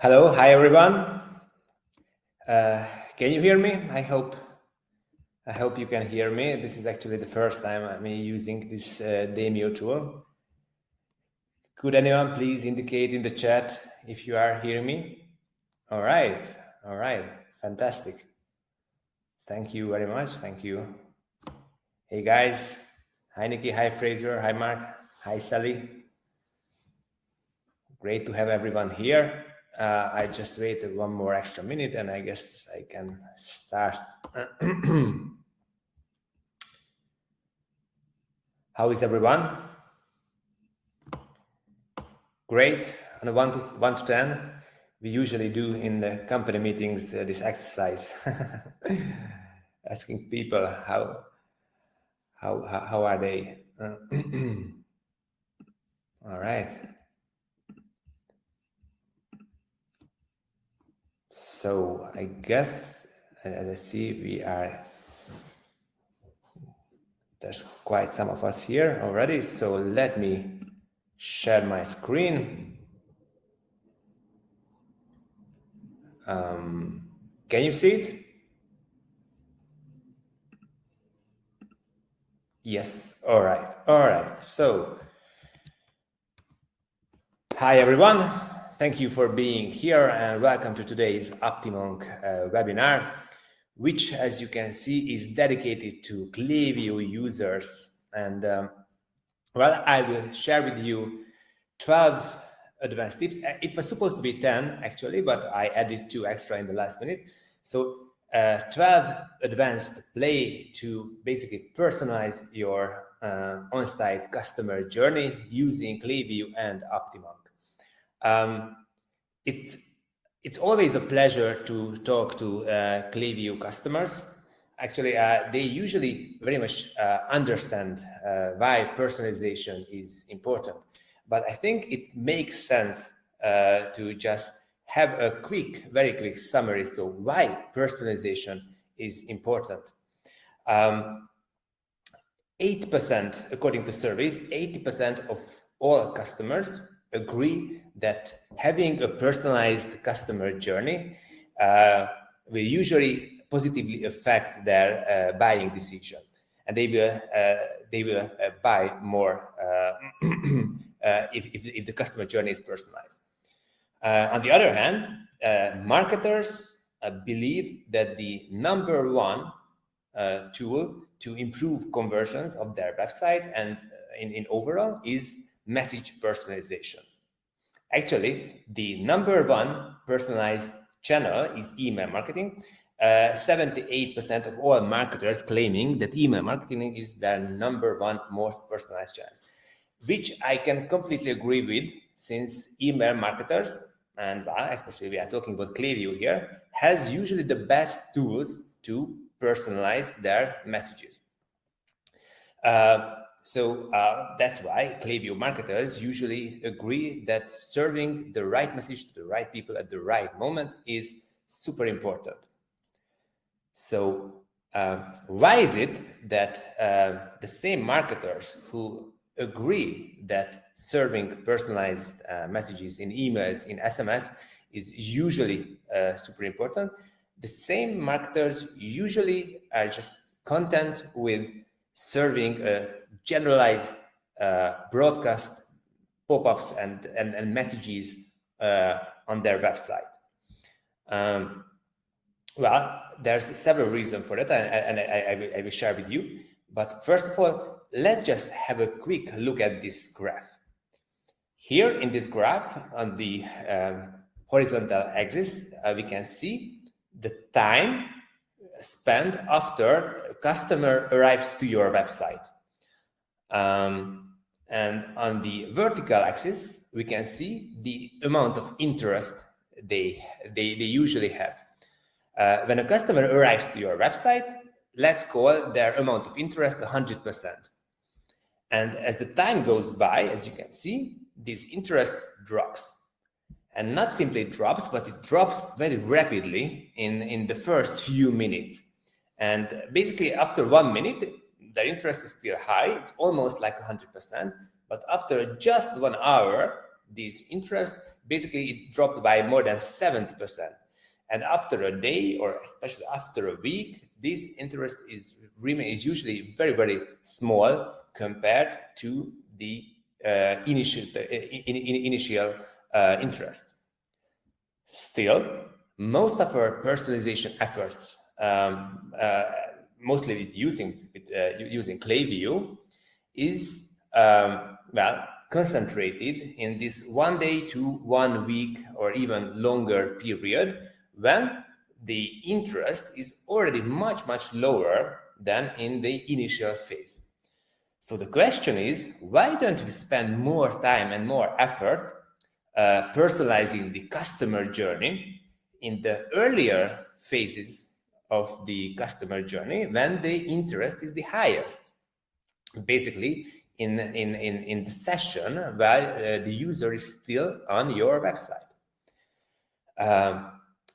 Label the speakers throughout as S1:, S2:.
S1: Hello, hi everyone. Can you hear me? I hope you can hear me. This is actually the first time I'm using this Demio tool. Could anyone please indicate in the chat if you are hearing me? All right, fantastic. Thank you very much. Thank you. Hey guys, hi Nikki, hi Fraser, hi Mark, hi Sally. Great to have everyone here. I just waited one more extra minute and I guess I can start. How is everyone? Great. On a 1 to 10, we usually do in the company meetings this exercise, asking people how are they. All right. So I guess, as I see, there's quite some of us here already. So let me share my screen. Can you see it? Yes. All right. So, hi everyone. Thank you for being here and welcome to today's OptiMonk webinar, which, as you can see, is dedicated to Klaviyo users. And well, I will share with you 12 advanced tips. It was supposed to be 10 actually, but I added 2 extra in the last minute. So 12 advanced play to basically personalize your on-site customer journey using Klaviyo and OptiMonk. It's always a pleasure to talk to Klaviyo customers. Actually, they usually very much understand why personalization is important. But I think it makes sense to just have a very quick summary. So why personalization is important. 8%, according to surveys, 80% of all customers agree that having a personalized customer journey will usually positively affect their buying decision, and they will buy more if the customer journey is personalized. On the other hand, marketers believe that the number one tool to improve conversions of their website and in overall is message personalization. Actually, the number one personalized channel is email marketing. 78% of all marketers claiming that email marketing is their number one most personalized channel, which I can completely agree with, since email marketers, and especially we are talking about Klaviyo here, has usually the best tools to personalize their messages. So that's why Klaviyo marketers usually agree that serving the right message to the right people at the right moment is super important. So why is it that the same marketers who agree that serving personalized messages in emails, in SMS is usually super important, the same marketers usually are just content with serving a generalized broadcast pop-ups and messages on their website? Well, there's several reasons for that, and I will share with you. But first of all, let's just have a quick look at this graph. Here in this graph, on the horizontal axis, we can see the time spent after a customer arrives to your website. And on the vertical axis, we can see the amount of interest they usually have. When a customer arrives to your website, let's call their amount of interest 100%. And as the time goes by, as you can see, this interest drops. And not simply drops, but it drops very rapidly in the first few minutes. And basically after 1 minute, their interest is still high. It's almost like 100%. But after just 1 hour, this interest Basically, it dropped by more than 70%. And after a day, or especially after a week, this interest is usually very, very small compared to the initial interest. Still, most of our personalization efforts, mostly using Klaviyo, is concentrated in this 1 day to 1 week or even longer period, when the interest is already much, much lower than in the initial phase. So the question is, why don't we spend more time and more effort personalizing the customer journey in the earlier phases of the customer journey when the interest is the highest? Basically, in the session while the user is still on your website.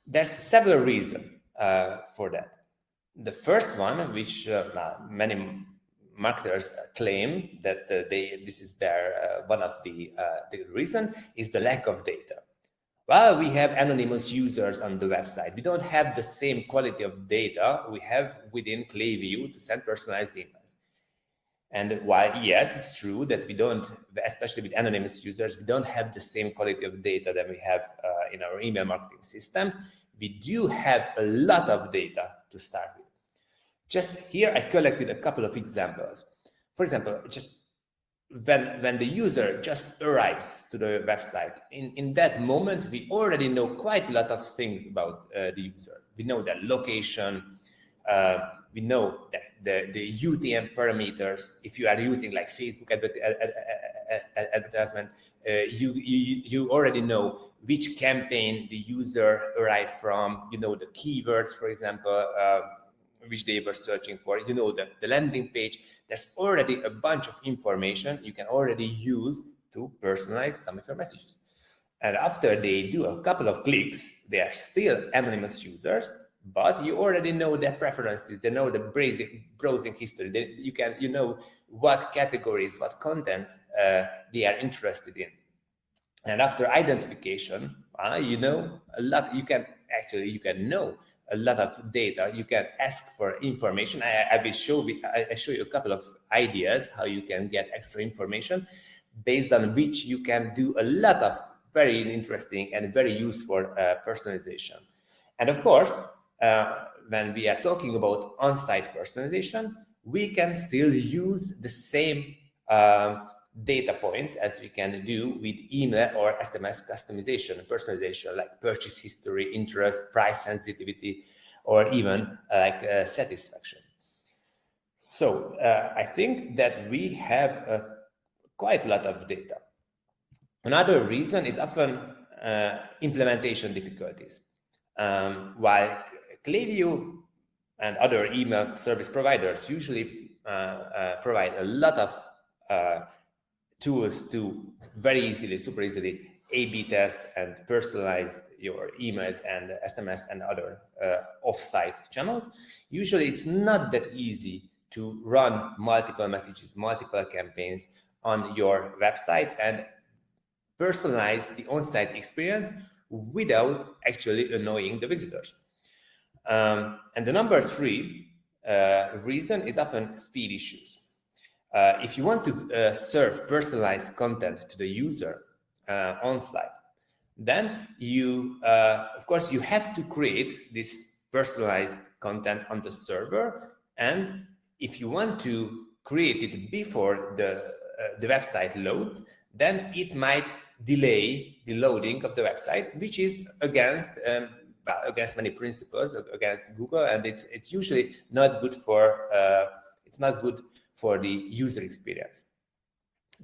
S1: There's several reasons for that. The first one, which many marketers claim that this is their one of the reason, is the lack of data. While we have anonymous users on the website, we don't have the same quality of data we have within Klaviyo to send personalized emails. And while, yes, it's true that we don't, especially with anonymous users, we don't have the same quality of data that we have in our email marketing system, we do have a lot of data to start with. Just here, I collected a couple of examples. For example, just when the user just arrives to the website, in that moment, we already know quite a lot of things about the user. We know their location, we know that the UTM parameters. If you are using like Facebook advertisement, you already know which campaign the user arrived from. You know the keywords, for example, which they were searching for. You know the landing page. There's already a bunch of information you can already use to personalize some of your messages. And after they do a couple of clicks, they are still anonymous users, but you already know their preferences. They know the browsing history. You know what categories, what contents they are interested in. And after identification, you know a lot. You can know a lot of data. You can ask for information. I will show you a couple of ideas how you can get extra information, based on which you can do a lot of very interesting and very useful personalization. And of course, when we are talking about on-site personalization, we can still use the same data points as we can do with email or SMS customization and personalization, like purchase history, interest, price sensitivity, or even satisfaction. So I think that we have quite a lot of data. Another reason is often implementation difficulties. While Klaviyo and other email service providers usually provide a lot of tools to super easily A/B test and personalize your emails and SMS and other off-site channels, usually it's not that easy to run multiple messages, multiple campaigns on your website and personalize the on-site experience without actually annoying the visitors. And the number 3 reason is often speed issues. If you want to serve personalized content to the user on-site, then you, of course, you have to create this personalized content on the server. And if you want to create it before the website loads, then it might delay the loading of the website, which is against many principles, against Google, and it's usually not good for the user experience.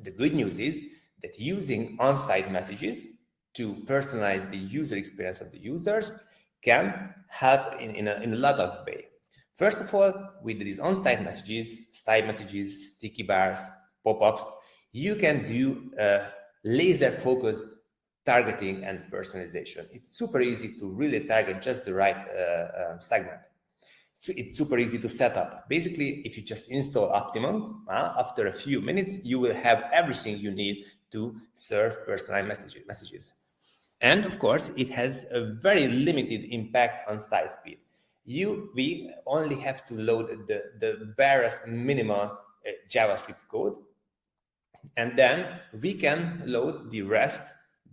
S1: The good news is that using on-site messages to personalize the user experience of the users can help in a lot of ways. First of all, with these on-site messages, side messages, sticky bars, pop-ups, you can do laser-focused targeting and personalization. It's super easy to really target just the right segment. So it's super easy to set up. Basically, if you just install OptiMonk, after a few minutes, you will have everything you need to serve personalized messages. And of course, it has a very limited impact on site speed. We only have to load the barest minimal JavaScript code, and then we can load the rest,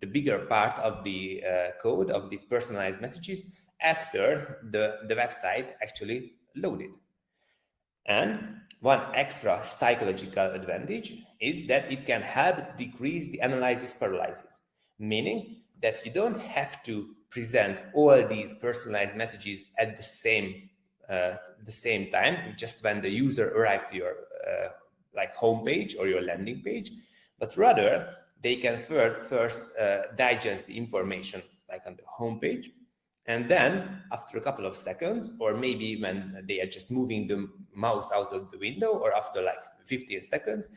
S1: the bigger part of the code of the personalized messages after the website actually loaded. And one extra psychological advantage is that it can help decrease the analysis paralysis, meaning that you don't have to present all these personalized messages at the same time, just when the user arrives to your like homepage or your landing page, but rather they can first digest the information like on the homepage, and then after a couple of seconds, or maybe when they are just moving the mouse out of the window, or after like 15 seconds,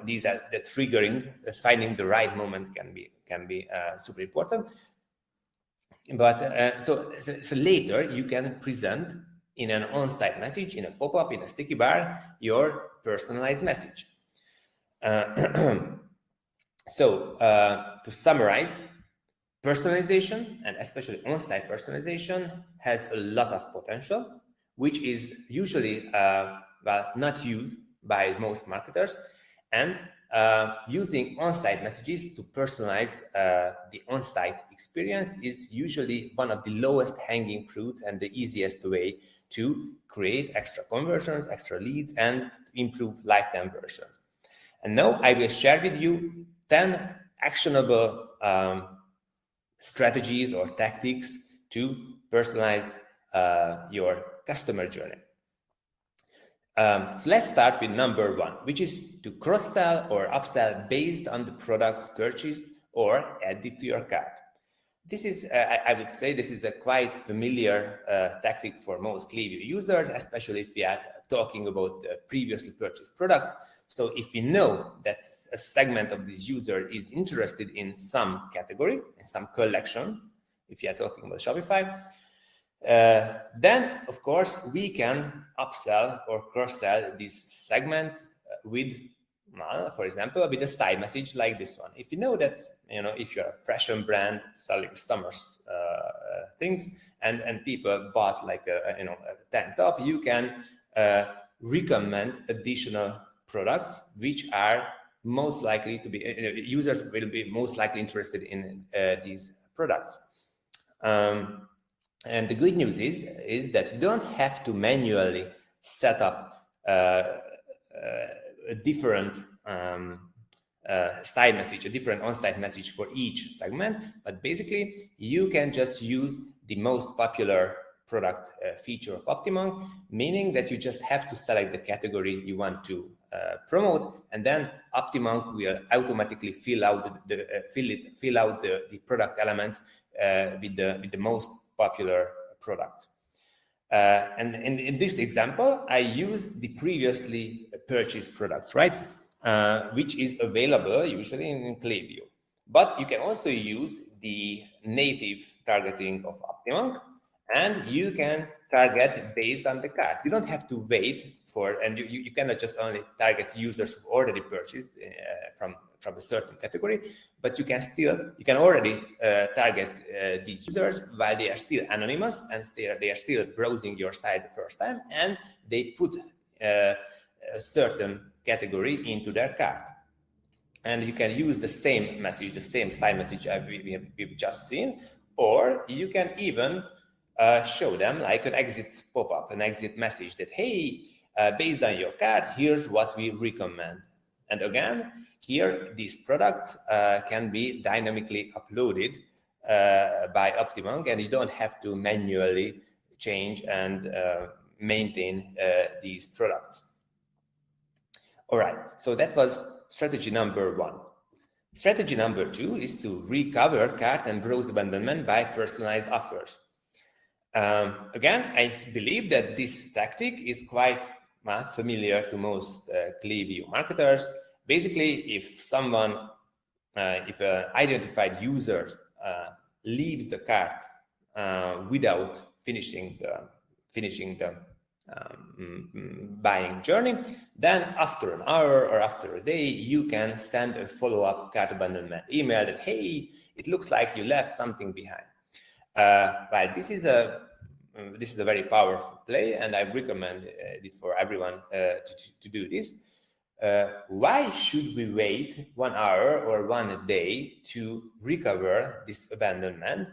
S1: these are the triggering, finding the right moment can be super important. But so later you can present in an on-site message, in a pop-up, in a sticky bar, your personalized message. So to summarize, personalization, and especially on-site personalization, has a lot of potential, which is usually not used by most marketers. And using on-site messages to personalize the on-site experience is usually one of the lowest hanging fruits and the easiest way to create extra conversions, extra leads, and to improve lifetime versions. And now I will share with you 10 actionable strategies or tactics to personalize your customer journey. So let's start with number 1, which is to cross-sell or upsell based on the products purchased or added to your cart. This is, I would say, this is a quite familiar tactic for most Klaviyo users, especially if we are talking about previously purchased products. So if you know that a segment of this user is interested in some category, in some collection, if you are talking about Shopify, then of course we can upsell or cross-sell this segment with, for example, with a side message like this one. If you know that, if you're a fashion brand selling summer things, and people bought like a tank top, you can recommend additional products which are most likely to be, users will be most likely interested in these products. And the good news is that you don't have to manually set up a different side message, a different on-site message for each segment, but basically you can just use the most popular product feature of OptiMonk, meaning that you just have to select the category you want to promote, and then OptiMonk will automatically fill out the product elements with the most popular products. And in this example, I use the previously purchased products, right? Which is available usually in Klaviyo. But you can also use the native targeting of OptiMonk, and you can target based on the cart. You don't have to wait for, and you cannot just only target users who already purchased from a certain category, but you can already target these users while they are still anonymous and they are still browsing your site the first time, and they put a certain category into their cart. And you can use the same message, the same side message we've just seen, or you can even show them like an exit pop-up, an exit message that, hey, based on your cart, here's what we recommend. And again, here, these products can be dynamically uploaded by OptiMonk, and you don't have to manually change and maintain these products. All right, so that was strategy number 1. Strategy number 2 is to recover cart and browse abandonment by personalized offers. Again, I believe that this tactic is quite familiar to most Klaviyo marketers. Basically, if an identified user leaves the cart without finishing the buying journey, then after an hour or after a day, you can send a follow-up cart abandonment email that, hey, it looks like you left something behind. Right, this is a very powerful play, and I recommend it for everyone to do this. Why should we wait 1 hour or 1 day to recover this abandonment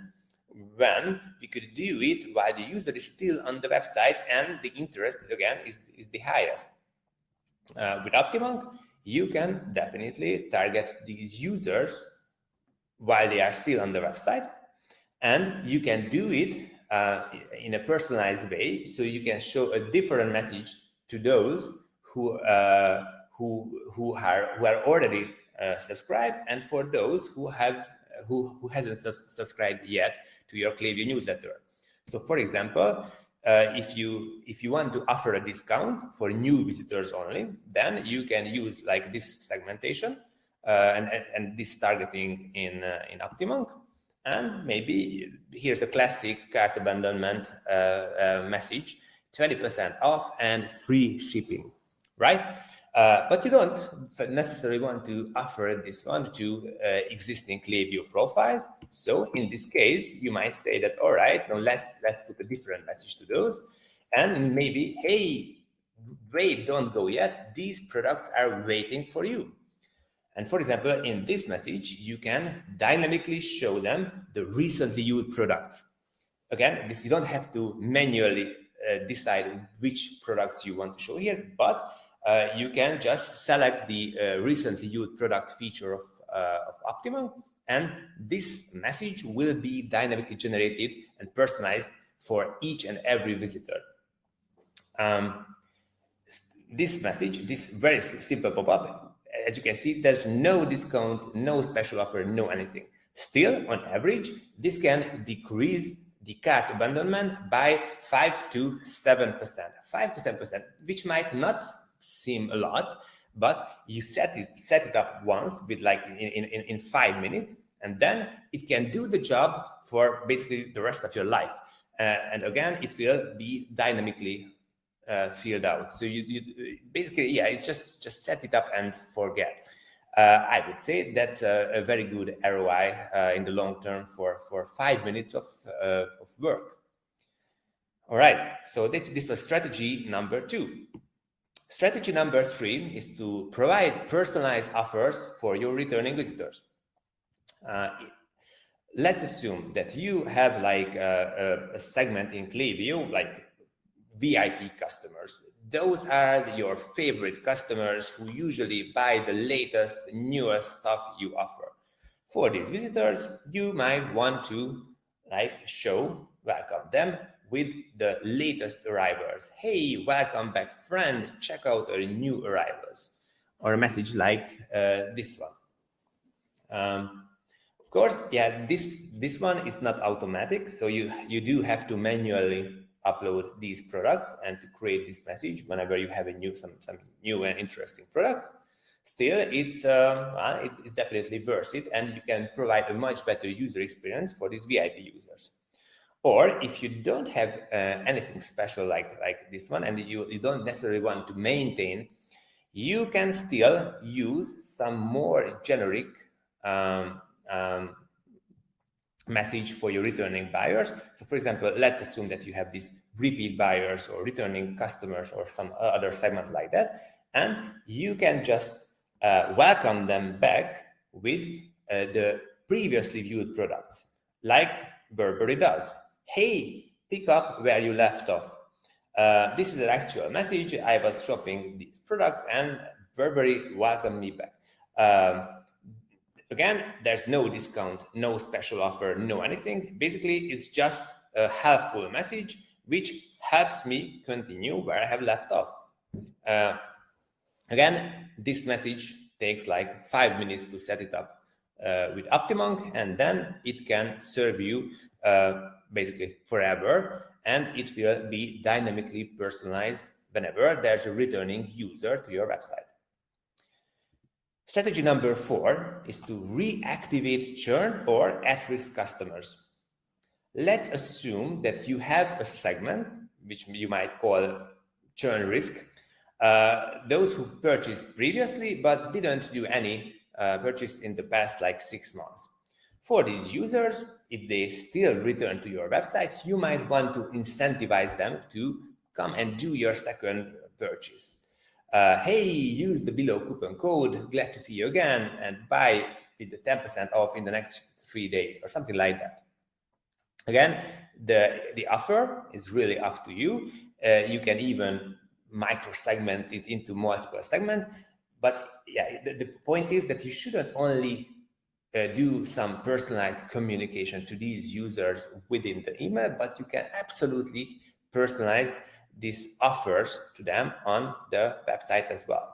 S1: when we could do it while the user is still on the website and the interest, again, is the highest? With OptiMonk, you can definitely target these users while they are still on the website, and you can do it in a personalized way, so you can show a different message to those who are already subscribed, and for those who hasn't subscribed yet to your Klaviyo newsletter. So, for example, if you want to offer a discount for new visitors only, then you can use like this segmentation and this targeting in OptiMonk. And maybe here's a classic cart abandonment message: 20% off and free shipping, right? But you don't necessarily want to offer this one to existing Klaviyo profiles. So in this case, you might say that, all right, now let's put a different message to those, and maybe, hey, wait, don't go yet. These products are waiting for you. And for example, in this message, you can dynamically show them the recently used products. Again, you don't have to manually decide which products you want to show here, but you can just select the recently used product feature of OptiMonk, and this message will be dynamically generated and personalized for each and every visitor. This message, this very simple pop-up, as you can see, there's no discount, no special offer, no anything. Still, on average, this can decrease the cart abandonment by 5 to 7%. 5 to 7%, which might not seem a lot, but you set it up once with like in 5 minutes, and then it can do the job for basically the rest of your life. And again, it will be dynamically filled out. So you basically, yeah, it's just set it up and forget. I would say that's a very good ROI in the long term for 5 minutes of work. All right, so this was strategy number 2. Strategy number 3 is to provide personalized offers for your returning visitors. Let's assume that you have like a segment in Klaviyo, like VIP customers. Those are your favorite customers who usually buy the latest, newest stuff you offer. For these visitors, you might want to welcome them with the latest arrivals. Hey, welcome back, friend. Check out our new arrivals. Or a message like this one. Of course, yeah, this one is not automatic, so you do have to manually upload these products and to create this message whenever you have some new and interesting products. Still, it's definitely worth it, and you can provide a much better user experience for these VIP users. Or if you don't have anything special like this one, and you don't necessarily want to maintain, you can still use some more generic message for your returning buyers. So for example, let's assume that you have these repeat buyers or returning customers or some other segment like that, and you can just welcome them back with the previously viewed products, like Burberry does. Hey, pick up where you left off. This is an actual message. I was shopping these products and Burberry welcomed me back. Again, there's no discount, no special offer, no anything. Basically, it's just a helpful message which helps me continue where I have left off. Again, this message takes like 5 minutes to set it up with OptiMonk, and then it can serve you basically forever, and it will be dynamically personalized whenever there's a returning user to your website. Strategy number 4 is to reactivate churn or at-risk customers. Let's assume that you have a segment, which you might call churn risk. Those who purchased previously but didn't do any purchase in the past like 6 months. For these users, if they still return to your website, you might want to incentivize them to come and do your second purchase. Hey, use the below coupon code, glad to see you again, and buy with the 10% off in the next 3 days or something like that. Again, the offer is really up to you. You can even micro-segment it into multiple segments. But yeah, the point is that you shouldn't only do some personalized communication to these users within the email, but you can absolutely personalize these offers to them on the website as well.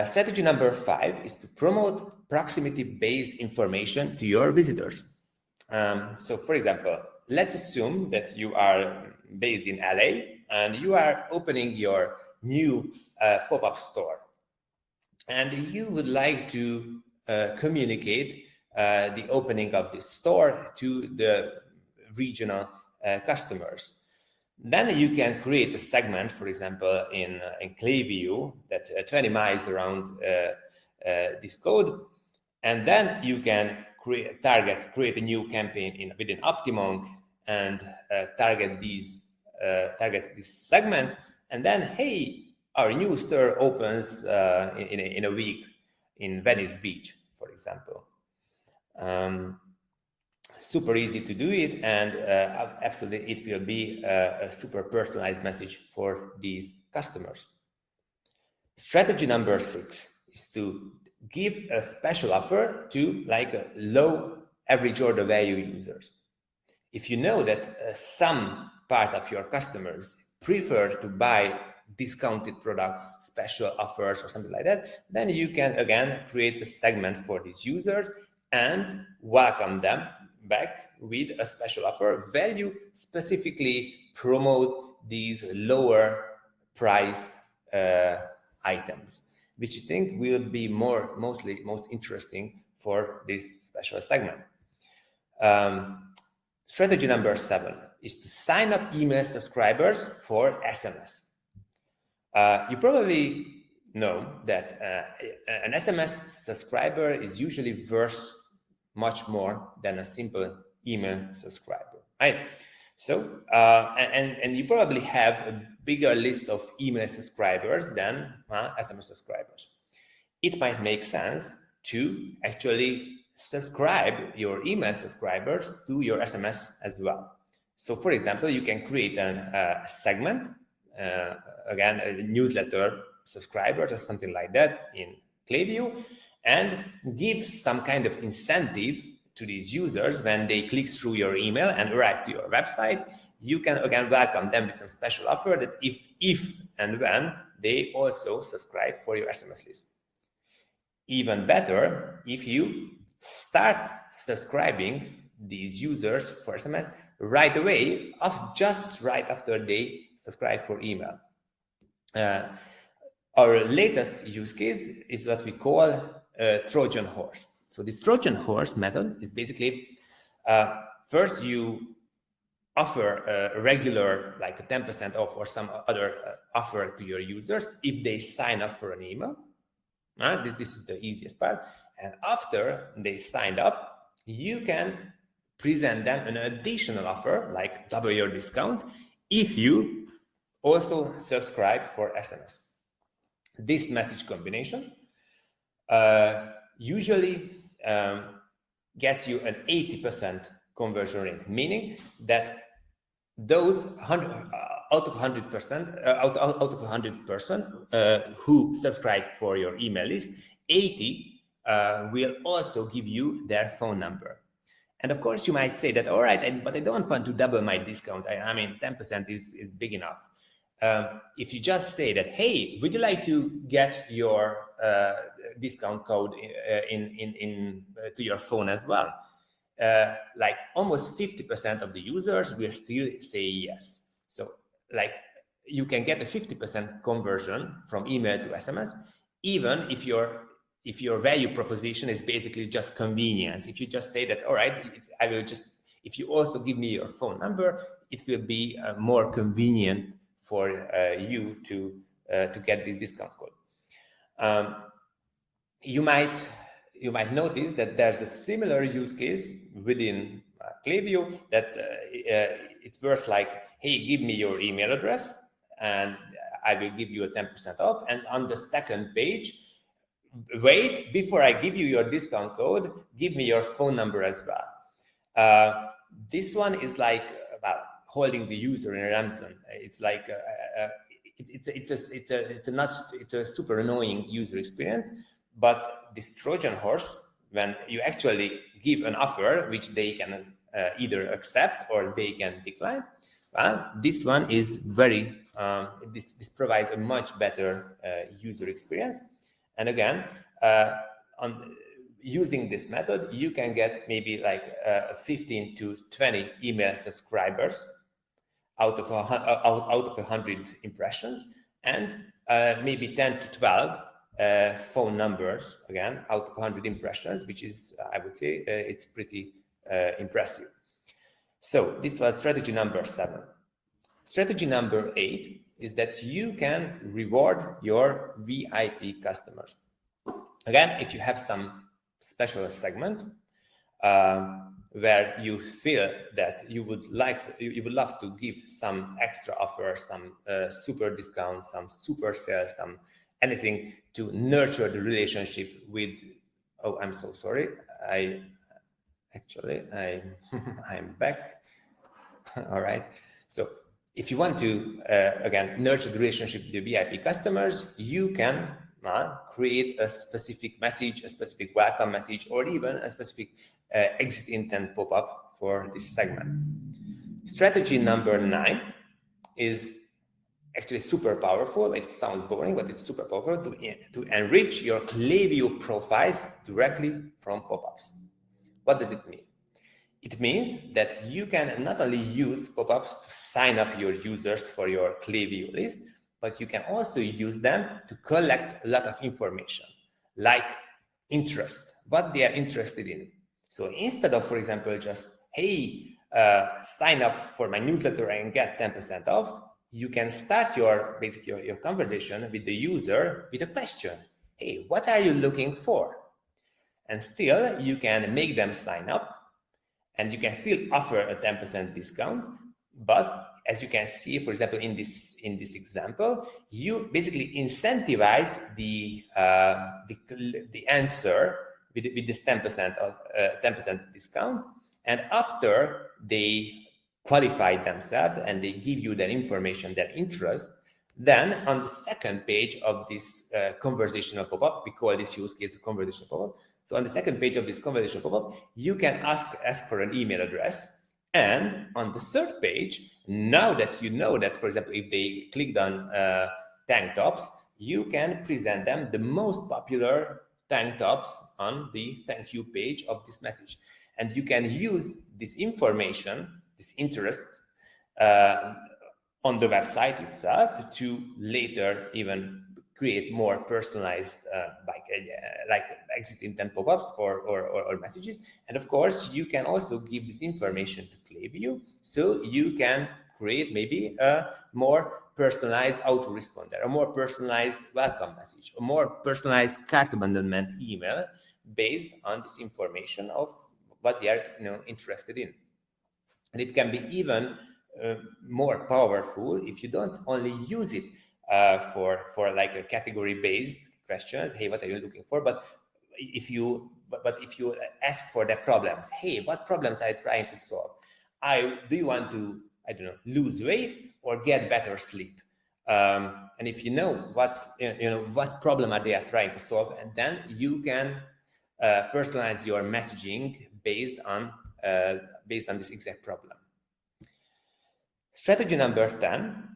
S1: Strategy number 5 is to promote proximity-based information to your visitors. So for example, let's assume that you are based in LA and you are opening your new pop-up store. And you would like to communicate the opening of this store to the regional customers. Then you can create a segment, for example, in Klaviyo that 20 miles around this code. And then you can create a new campaign within OptiMonk and target this segment. And then, hey, our new store opens in a week in Venice Beach, for example. Super easy to do it, and absolutely it will be a super personalized message for these customers. Strategy number 6 is to give a special offer to like a low average order value users. If you know that some part of your customers prefer to buy discounted products, special offers or something like that, then you can again create a segment for these users and welcome them back with a special offer where you specifically promote these lower priced items, which you think will be most interesting for this special segment. Strategy number 7 is to sign up email subscribers for SMS. You probably know that an SMS subscriber is usually worth much more than a simple email subscriber, right? So, and you probably have a bigger list of email subscribers than SMS subscribers. It might make sense to actually subscribe your email subscribers to your SMS as well. So, for example, you can create a segment, again, a newsletter subscribers or something like that in Klaviyo, and give some kind of incentive to these users when they click through your email and arrive to your website. You can again welcome them with some special offer that if and when they also subscribe for your SMS list. Even better, if you start subscribing these users for SMS right away, just right after they subscribe for email. Our latest use case is what we call Trojan horse. So this Trojan horse method is basically first you offer a regular like a 10% off or some other offer to your users if they sign up for an email. This is the easiest part. And after they signed up, you can present them an additional offer like double your discount if you also subscribe for SMS. This message combination usually gets you an 80% conversion rate, meaning that those out of 100 person who subscribe for your email list, 80 will also give you their phone number. And of course, you might say that, all right, but I don't want to double my discount. I mean, 10% is big enough. If you just say that, hey, would you like to get your discount code to your phone as well? Like almost 50% of the users will still say yes. So like you can get a 50% conversion from email to SMS, even if your value proposition is basically just convenience. If you just say that, all right, I will just, if you also give me your phone number, it will be more convenient for you to get this discount code. You might notice that there's a similar use case within Klaviyo that it works like, hey, give me your email address and I will give you a 10% off. And on the second page, wait, before I give you your discount code, give me your phone number as well. This one is like about holding the user in a ransom. It's like it's a super annoying user experience. But this Trojan horse, when you actually give an offer which they can either accept or they can decline, this one is very this provides a much better user experience. And again, on using this method, you can get maybe like 15 to 20 email subscribers out of 100 impressions, and maybe 10 to 12 phone numbers, again, out of 100 impressions, which is, I would say, it's pretty impressive. So this was strategy number 7. Strategy number 8 is that you can reward your VIP customers. Again, if you have some special segment where you feel that you would love to give some extra offer, some super discount, some super sales, some anything to nurture the relationship with, oh, I'm so sorry. I'm back. All right. So if you want to, again, nurture the relationship with your VIP customers, you can create a specific message, a specific welcome message, or even a specific exit intent pop-up for this segment. Strategy number 9 is actually super powerful. It sounds boring, but it's super powerful to enrich your Klaviyo profiles directly from pop-ups. What does it mean? It means that you can not only use pop-ups to sign up your users for your Klaviyo list, but you can also use them to collect a lot of information, like interest, what they are interested in. So instead of, for example, just, hey, sign up for my newsletter and get 10% off, you can start your conversation with the user with a question. Hey, what are you looking for? And still, you can make them sign up, and you can still offer a 10% discount. But as you can see, for example, in this example, you basically incentivize the answer with this 10% discount. And after they qualify themselves and they give you their information, their interest, then on the second page of this conversational pop-up, we call this use case a conversational pop-up. So on the second page of this conversational pop-up, you can ask for an email address. And on the third page, now that you know that, for example, if they clicked on tank tops, you can present them the most popular tank tops on the thank you page of this message. And you can use this information, this interest, on the website itself to later even create more personalized like exit intent pop-ups or messages. And of course, you can also give this information to Klaviyo, so you can create maybe a more personalized autoresponder, a more personalized welcome message, a more personalized cart abandonment email based on this information of what they are interested in. And it can be even more powerful if you don't only use it for like a category-based questions. Hey, what are you looking for? But if you ask for the problems, hey, what problems are you trying to solve? Do you want to, I don't know, lose weight or get better sleep? And if you know what problem are they trying to solve, and then you can personalize your messaging based on this exact problem. Strategy number 10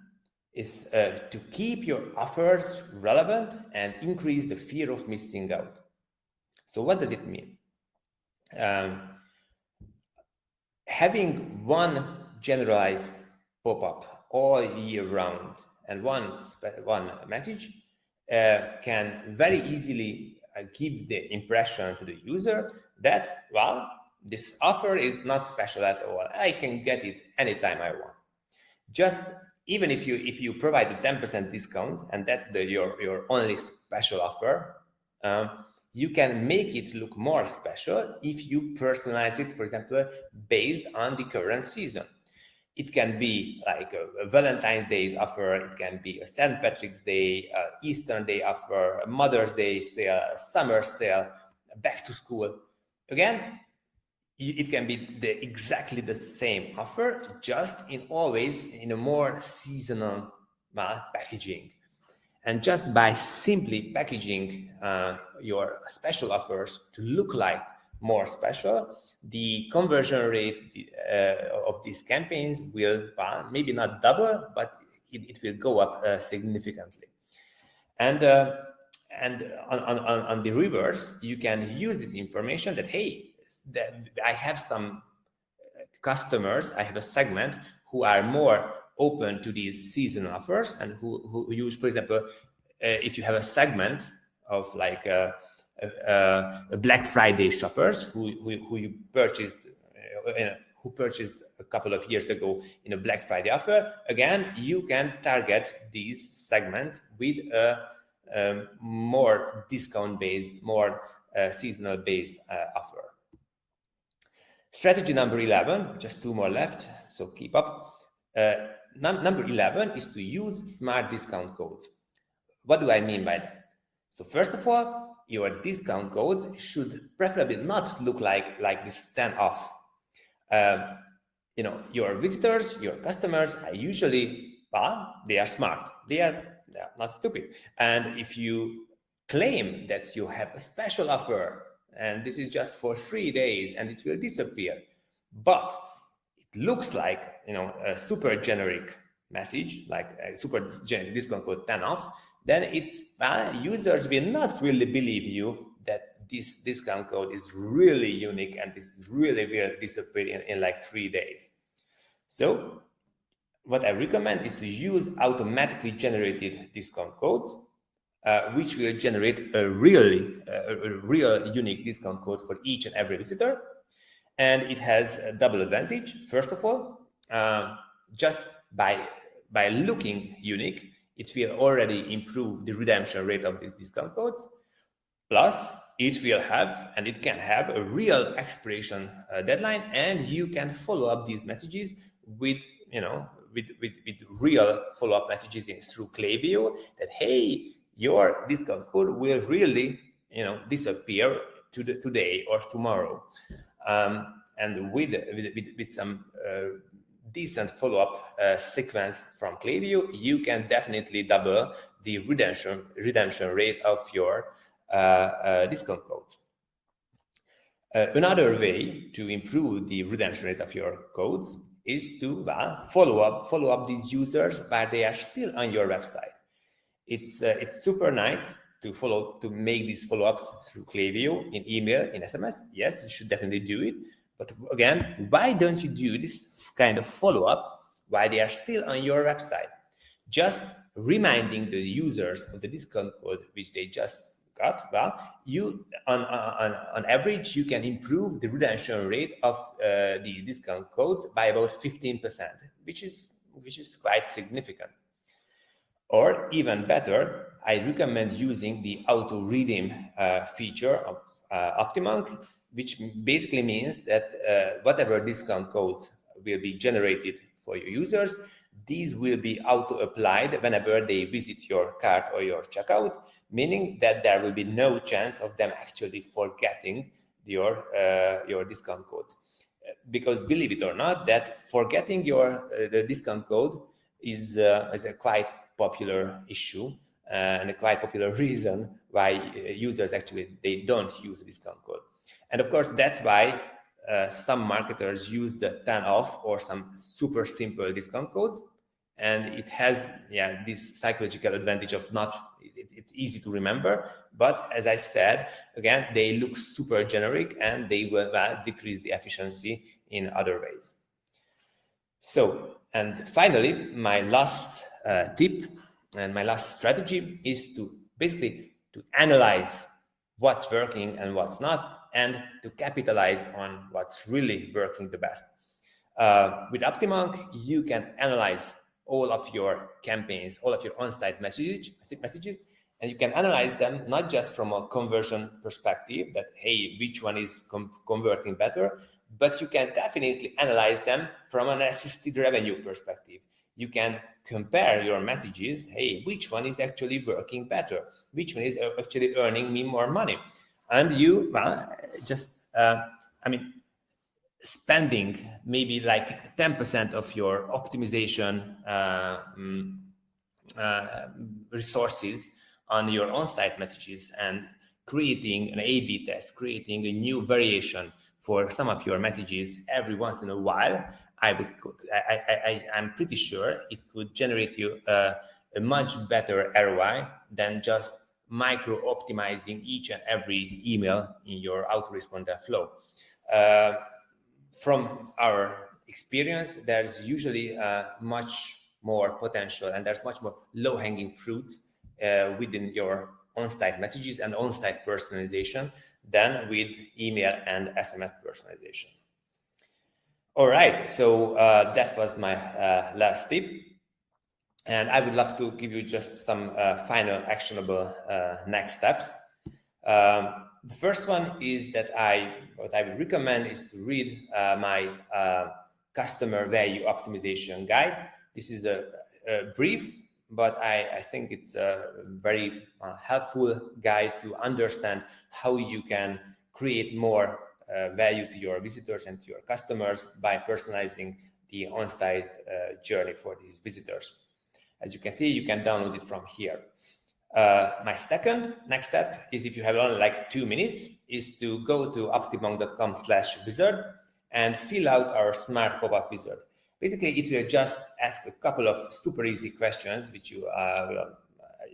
S1: is to keep your offers relevant and increase the fear of missing out. So what does it mean? Having one generalized pop-up all year round and one message can very easily give the impression to the user that, well, this offer is not special at all. I can get it anytime I want. Just even if you provide a 10% discount and that's your only special offer, you can make it look more special if you personalize it, for example, based on the current season. It can be like a Valentine's Day offer, it can be a St. Patrick's Day, Easter Day offer, a Mother's Day sale, a summer sale, back to school. Again, it can be exactly the same offer, just always in a more seasonal packaging. And just by simply packaging your special offers to look like more special, the conversion rate of these campaigns will maybe not double, but it will go up significantly. And on the reverse, you can use this information that, hey, I have some customers, I have a segment who are more open to these season offers and who use, for example, if you have a segment of like a Black Friday shoppers who you purchased who purchased a couple of years ago in a Black Friday offer, again you can target these segments with a more discount based, more seasonal based offer. Strategy number 11, just 2 more left, so keep up. Number 11 is to use smart discount codes. What do I mean by that? So first of all, your discount codes should preferably not look like this 10 off. Your visitors, your customers are usually, they are smart. They are not stupid. And if you claim that you have a special offer and this is just for 3 days and it will disappear, but it looks like a super generic message, like a super generic discount code 10 off, then it's users will not really believe you that this discount code is really unique and this really will disappear in like 3 days. So what I recommend is to use automatically generated discount codes, which will generate a real unique discount code for each and every visitor. And it has a double advantage. First of all, just by looking unique, it will already improve the redemption rate of these discount codes. Plus, it will have, and it can have, a real expiration deadline, and you can follow up these messages with real follow-up messages through Klaviyo that, hey, your discount code will really disappear today or tomorrow. And with some decent follow-up sequence from Klaviyo, you can definitely double the redemption rate of your discount codes. Another way to improve the redemption rate of your codes is to follow up these users while they are still on your website. It's super nice to make these follow-ups through Klaviyo, in email, in SMS. Yes, you should definitely do it. But again, why don't you do this kind of follow-up while they are still on your website? Just reminding the users of the discount code which they just got. You on average you can improve the redemption rate of the discount codes by about 15%, which is quite significant. Or even better, I recommend using the auto redeem feature of OptiMonk, which basically means that whatever discount codes will be generated for your users, these will be auto applied whenever they visit your cart or your checkout, meaning that there will be no chance of them actually forgetting your discount codes. Because believe it or not, that forgetting the discount code is a quite popular issue and a quite popular reason why users actually they don't use the discount code. And of course, that's why some marketers use the 10 off or some super simple discount codes. And it has this psychological advantage of it's easy to remember. But as I said, again, they look super generic and they will decrease the efficiency in other ways. So, and finally, my last tip and my last strategy is to basically to analyze what's working and what's not, and to capitalize on what's really working the best. With OptiMonk, you can analyze all of your campaigns, all of your on-site messages, and you can analyze them not just from a conversion perspective, that, hey, which one is converting better, but you can definitely analyze them from an assisted revenue perspective. You can compare your messages, hey, which one is actually working better? Which one is actually earning me more money? And you, spending maybe like 10% of your optimization resources on your on-site messages and creating an A/B test, creating a new variation for some of your messages every once in a while, I'm pretty sure it could generate you a much better ROI than just micro optimizing each and every email in your autoresponder flow. From our experience, there's usually much more potential and there's much more low-hanging fruits within your on-site messages and on-site personalization than with email and SMS personalization. All right, so that was my last tip. And I would love to give you just some final actionable next steps. The first one is that what I would recommend is to read my customer value optimization guide. This is a brief, but I think it's a very helpful guide to understand how you can create more value to your visitors and to your customers by personalizing the on-site journey for these visitors. As you can see, you can download it from here. My second next step is, if you have only like 2 minutes, is to go to optimonk.com/wizard and fill out our smart pop-up wizard. Basically, it will just ask a couple of super easy questions which you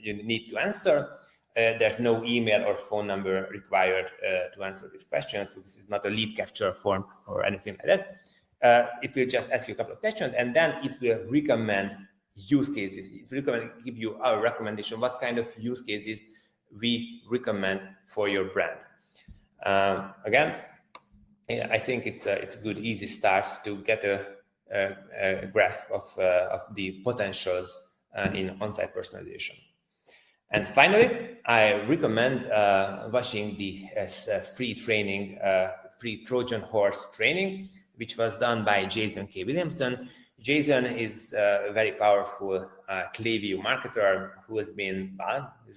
S1: need to answer. There's no email or phone number required to answer these questions, so this is not a lead capture form or anything like that. It will just ask you a couple of questions, and then it will recommend use cases. It will give you our recommendation, what kind of use cases we recommend for your brand. Again, I think it's a good, easy start to get a grasp of the potentials in on-site personalization. And finally, I recommend watching the free training, free Trojan horse training, which was done by Jason K. Williamson. Jason is a very powerful Klaviyo marketer who has been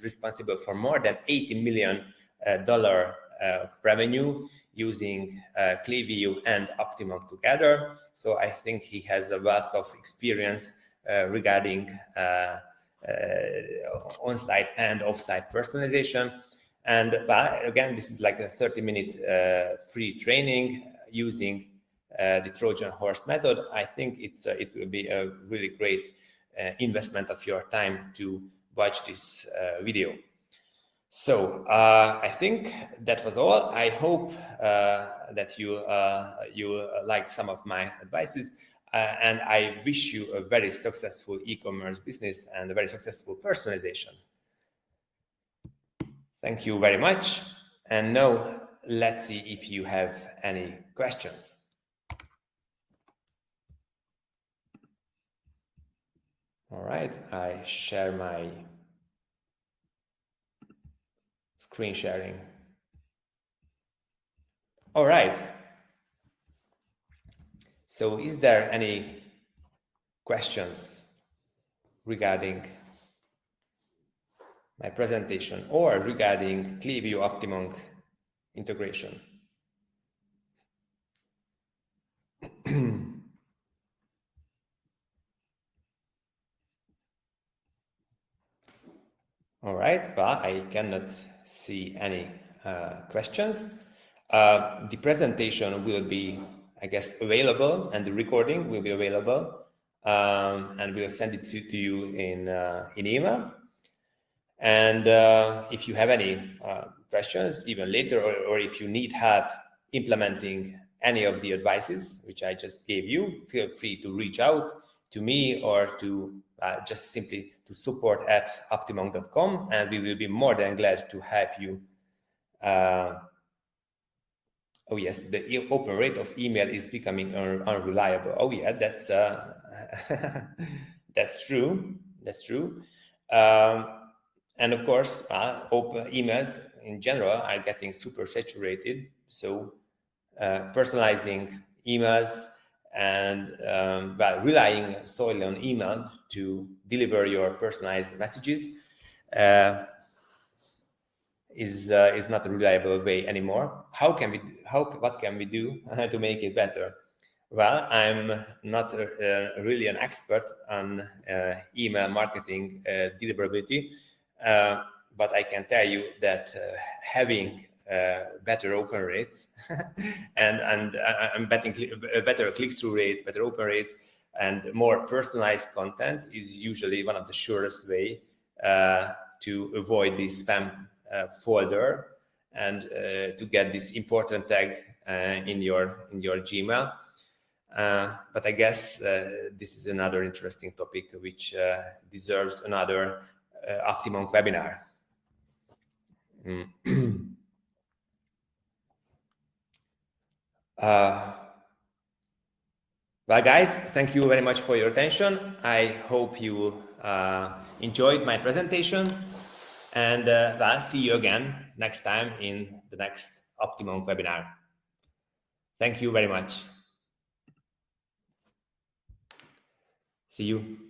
S1: responsible for more than $80 million of revenue using Klaviyo and OptiMonk together. So I think he has a lot of experience regarding on-site and off-site personalization. And again, this is like a 30-minute free training using the Trojan horse method. I think it will be a really great investment of your time to watch this video. So I think that was all. I hope that you liked some of my advices, and I wish you a very successful e-commerce business and a very successful personalization. Thank you very much. And now let's see if you have any questions. All right, I share my screen sharing. All right. So is there any questions regarding my presentation or regarding Klaviyo OptiMonk integration? All right, well, I cannot see any questions. The presentation will be, I guess, available, and the recording will be available, and we'll send it to you in email. And if you have any questions, even later, or if you need help implementing any of the advices which I just gave you, feel free to reach out to me or to just simply to support@optimonk.com, and we will be more than glad to help you. Oh yes, the open rate of email is becoming unreliable. Oh yeah, that's That's true. That's true. And of course, open emails in general are getting super saturated. So personalizing emails and relying solely on email to deliver your personalized messages is not a reliable way anymore. What can we do to make it better? Well, I'm not really an expert on email marketing deliverability, but I can tell you that having better open rates and I'm betting better click-through rate, better open rates, and more personalized content is usually one of the surest way to avoid this spam folder and to get this important tag in your Gmail. But I guess this is another interesting topic which deserves another OptiMonk webinar. Well, guys, thank you very much for your attention. I hope you enjoyed my presentation, and see you again next time in the next OptiMonk webinar. Thank you very much. See you.